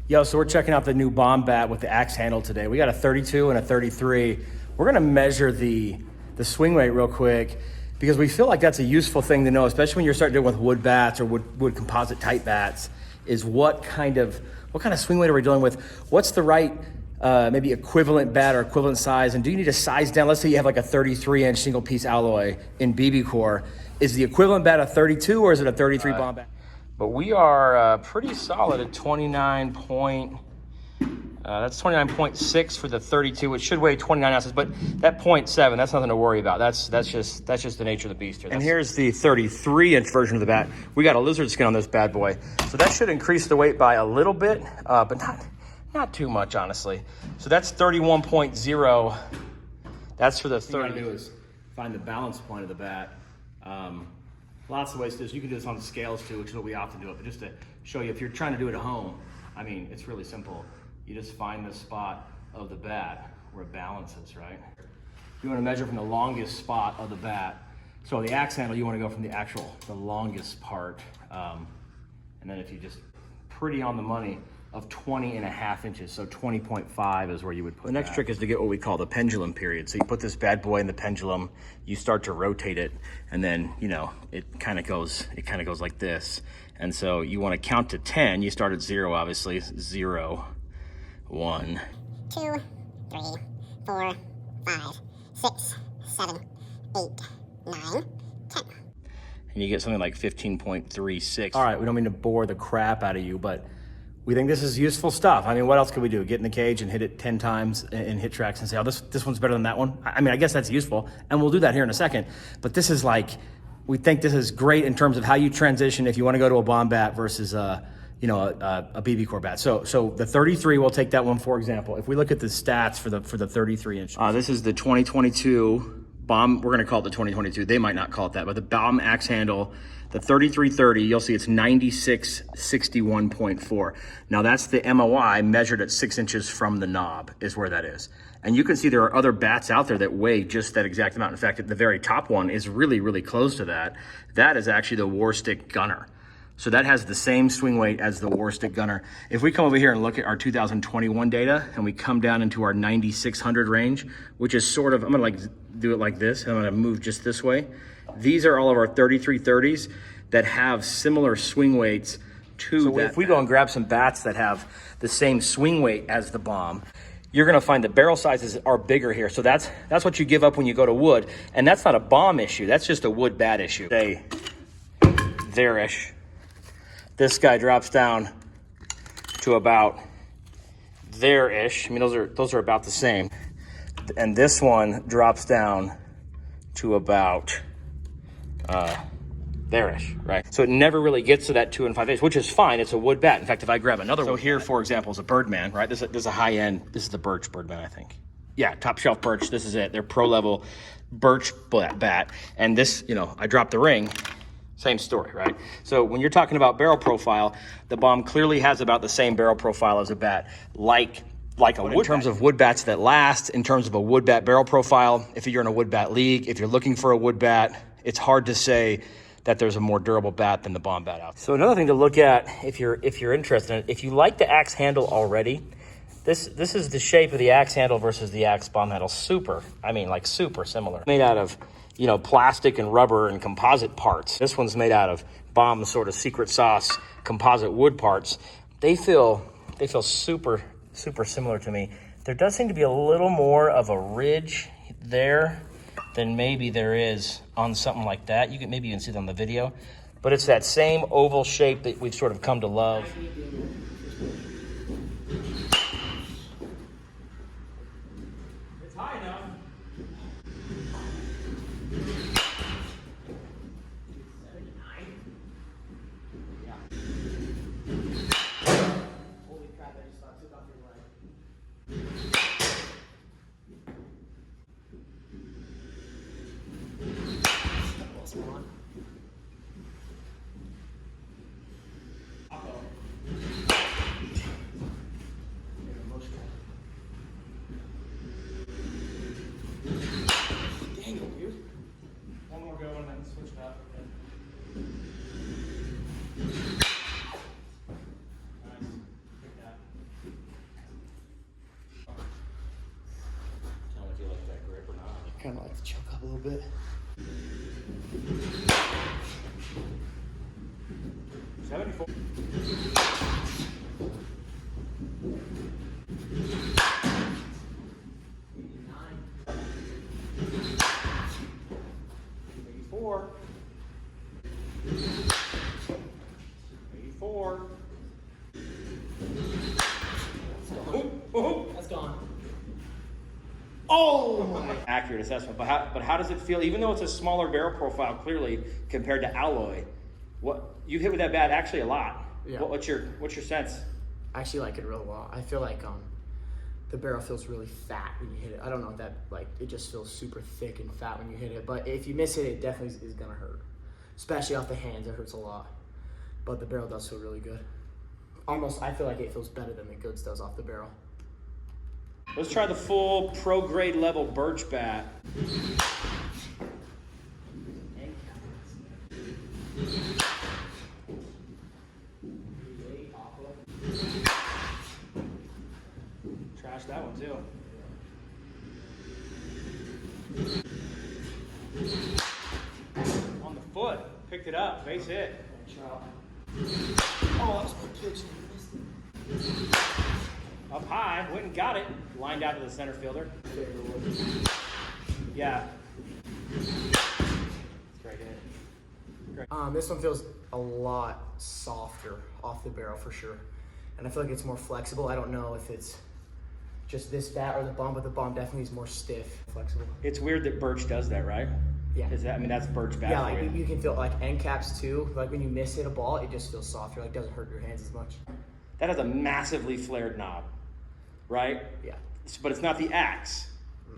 Yo, so we're checking out the new Baum bat with the Axe handle today. We got a 32 and a 33. We're gonna measure the swing weight real quick because we feel like that's a useful thing to know, especially when you're starting dealing with wood bats or wood composite type bats, is what kind of swing weight are we dealing with? What's the right maybe equivalent bat or equivalent size? And do you need to size down? Let's say you have like a 33-inch single piece alloy in BB core. Is the equivalent bat a 32 or is it a 33 Baum bat? But we are pretty solid at 29.6 for the 32, which should weigh 29 ounces. But that 0.7, that's nothing to worry about. That's just the nature of the beast here. And here's the 33-inch version of the bat. We got a lizard skin on this bad boy, so that should increase the weight by a little bit, but not too much, honestly. So that's 31.0. That's for the 30. What you gotta do is find the balance point of the bat. Lots of ways to do this. You can do this on the scales too, which is what we often do it. But just to show you, if you're trying to do it at home, I mean, it's really simple. You just find the spot of the bat where it balances, right? You want to measure from the longest spot of the bat. So the axe handle, you want to go from the longest part. And then if you just pretty on the money of 20.5 inches, so 20.5 is where you would put. The next trick is to get what we call the pendulum period. So you put this bad boy in the pendulum, you start to rotate it, and then, you know, it kind of goes like this. And so you want to count to 10. You start at 0, obviously. 0, 1, 2, 3, 4, 5, 6, 7, 8, 9, 10. And you get something like 15.36. All right, we don't mean to bore the crap out of you, but we think this is useful stuff. I mean, what else could we do? Get in the cage and hit it 10 times and hit tracks and say, oh, this one's better than that one? I mean, I guess that's useful, and we'll do that here in a second. But this is like, we think this is great in terms of how you transition if you want to go to a Baum bat versus a BB core bat. So the 33, we'll take that one for example. If we look at the stats for the 33-inch. This is the 2022 Baum, we're gonna call it the 2022. They might not call it that, but the Baum axe handle, the 3330, you'll see it's 9661.4. Now that's the MOI measured at 6 inches from the knob is where that is. And you can see there are other bats out there that weigh just that exact amount. In fact, the very top one is really, really close to that. That is actually the War Stick Gunner. So that has the same swing weight as the War Stick Gunner. If we come over here and look at our 2021 data and we come down into our 9600 range, which is sort of, I'm gonna do it like this. I'm gonna move just this way. These are all of our 3330s that have similar swing weights to that. If we go and grab some bats that have the same swing weight as the Baum, you're gonna find the barrel sizes are bigger here. So that's what you give up when you go to wood. And that's not a Baum issue, that's just a wood bat issue. Say, there-ish. This guy drops down to about there-ish. I mean, those are about the same. And this one drops down to about there-ish, right? So it never really gets to that 2 and 5 inch, which is fine. It's a wood bat. In fact, if I grab another one. So here, for example, is a Birdman, right? This is a high-end, this is the Birch Birdman, I think. Yeah, top shelf Birch, this is it. They're pro-level Birch bat. And this, you know, I dropped the ring. Same story, right? So when you're talking about barrel profile, the Baum clearly has about the same barrel profile as a bat, like a wood bat. In terms of wood bats that last, in terms of a wood bat barrel profile, if you're in a wood bat league, if you're looking for a wood bat, it's hard to say that there's a more durable bat than the Baum bat out there. So another thing to look at if you're interested in it, if you like the axe handle already, this is the shape of the axe handle versus the axe Baum handle. Super similar. Made out of, you know, plastic and rubber and composite parts. This one's made out of Baum's sort of secret sauce composite wood parts. They feel super similar to me. There does seem to be a little more of a ridge there than maybe there is on something like that. Maybe you can see it on the video, but it's that same oval shape that we've sort of come to love. It's high enough. kind of like to choke up a little bit. That's gone. Oh my! Accurate assessment, but how does it feel? Even though it's a smaller barrel profile, clearly compared to alloy, what you hit with that bat actually a lot. Yeah. What's your sense? I actually like it real well. I feel like the barrel feels really fat when you hit it. I don't know if that, like, it just feels super thick and fat when you hit it. But if you miss it, it definitely is gonna hurt, especially off the hands. It hurts a lot. But the barrel does feel really good. Almost, I feel like it feels better than the goods does off the barrel. Let's try the full pro grade level Birch bat. Trash that one too. On the foot, picked it up, base hit. Oh, that was my pitch. Up high, went and got it. Lined out to the center fielder. Yeah. Great hit. Great. This one feels a lot softer off the barrel for sure. And I feel like it's more flexible. I don't know if it's just this bat or the bomb, but the bomb definitely is more stiff, flexible. It's weird that Birch does that, right? Yeah. That's Birch bat. Yeah, for like you. you can feel like end caps too. Like when you miss hit a ball, it just feels softer. Like doesn't hurt your hands as much. That has a massively flared knob, right? Yeah. But it's not the Axe.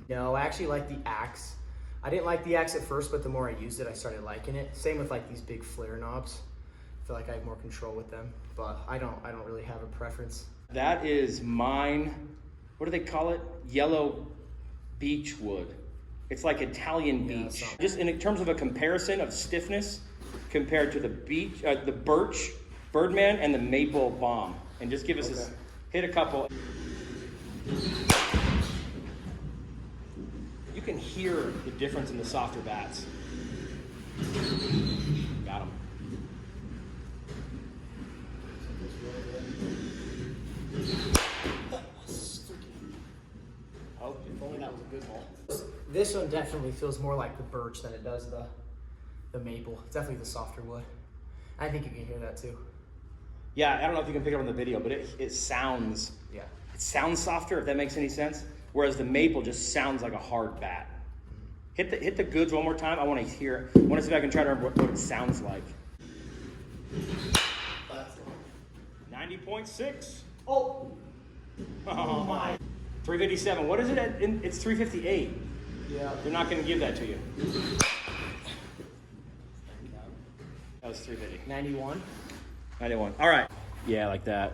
No, I actually like the Axe. I didn't like the Axe at first, but the more I used it, I started liking it. Same with like these big flare knobs. I feel like I have more control with them, but I don't really have a preference. That is mine. What do they call it? Yellow beech wood. It's like Italian beech. Just in terms of a comparison of stiffness compared to the beech, the Birch Birdman and the Maple Baum. And just give us this, hit a couple. You can hear the difference in the softer bats. Got him. Oh, if only that was a good ball. This one definitely feels more like the Birch than it does the Maple. It's definitely the softer wood. I think you can hear that too. Yeah, I don't know if you can pick it up on the video, but it sounds, Yeah. it sounds softer, if that makes any sense. Whereas the Maple just sounds like a hard bat. Hit the goods one more time. I want to hear. I want to see if I can try to remember what it sounds like. 90.6. Oh. Oh my. 357. What is it at? It's 358. Yeah. They're not going to give that to you. That was 350. 91. 91. All right. Yeah, like that.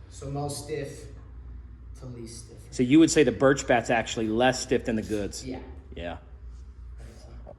So most stiff to least stiff. So you would say the Birch bat's actually less stiff than the goods? Yeah. Yeah.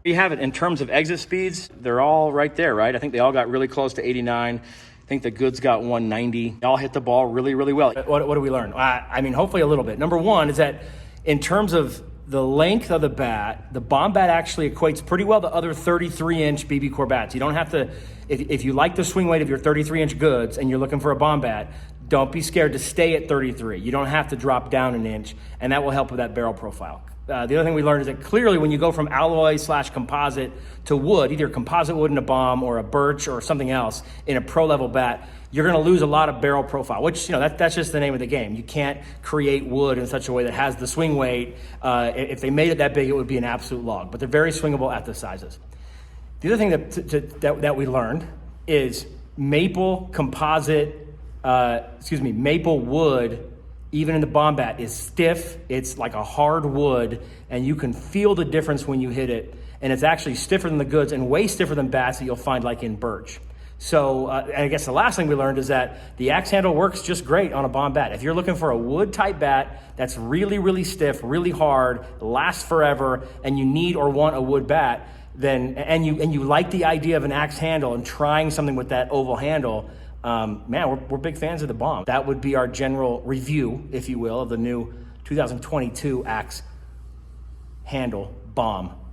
You have it in terms of exit speeds. They're all right there, right? I think they all got really close to 89. I think the goods got 190. They all hit the ball really, really well. What do we learn? I mean, hopefully a little bit. Number one is that in terms of the length of the bat, the Baum bat actually equates pretty well to other 33-inch BB core bats. You don't have to, if you like the swing weight of your 33-inch goods and you're looking for a Baum bat, don't be scared to stay at 33. You don't have to drop down an inch, and that will help with that barrel profile. The other thing we learned is that clearly when you go from alloy/composite to wood, either composite wood in a Baum or a Birch or something else in a pro level bat, you're going to lose a lot of barrel profile, which, that's just the name of the game. You can't create wood in such a way that has the swing weight. If they made it that big, it would be an absolute log, but they're very swingable at the sizes. The other thing that we learned is maple wood, even in the Baum bat, is stiff. It's like a hard wood, and you can feel the difference when you hit it. And it's actually stiffer than the goods and way stiffer than bats that you'll find like in Birch. So and I guess the last thing we learned is that the axe handle works just great on a Baum bat. If you're looking for a wood type bat that's really, really stiff, really hard, lasts forever, and you need or want a wood bat, then and you like the idea of an axe handle and trying something with that oval handle, man, we're big fans of the Baum. That would be our general review, if you will, of the new 2022 Axe Handled Baum.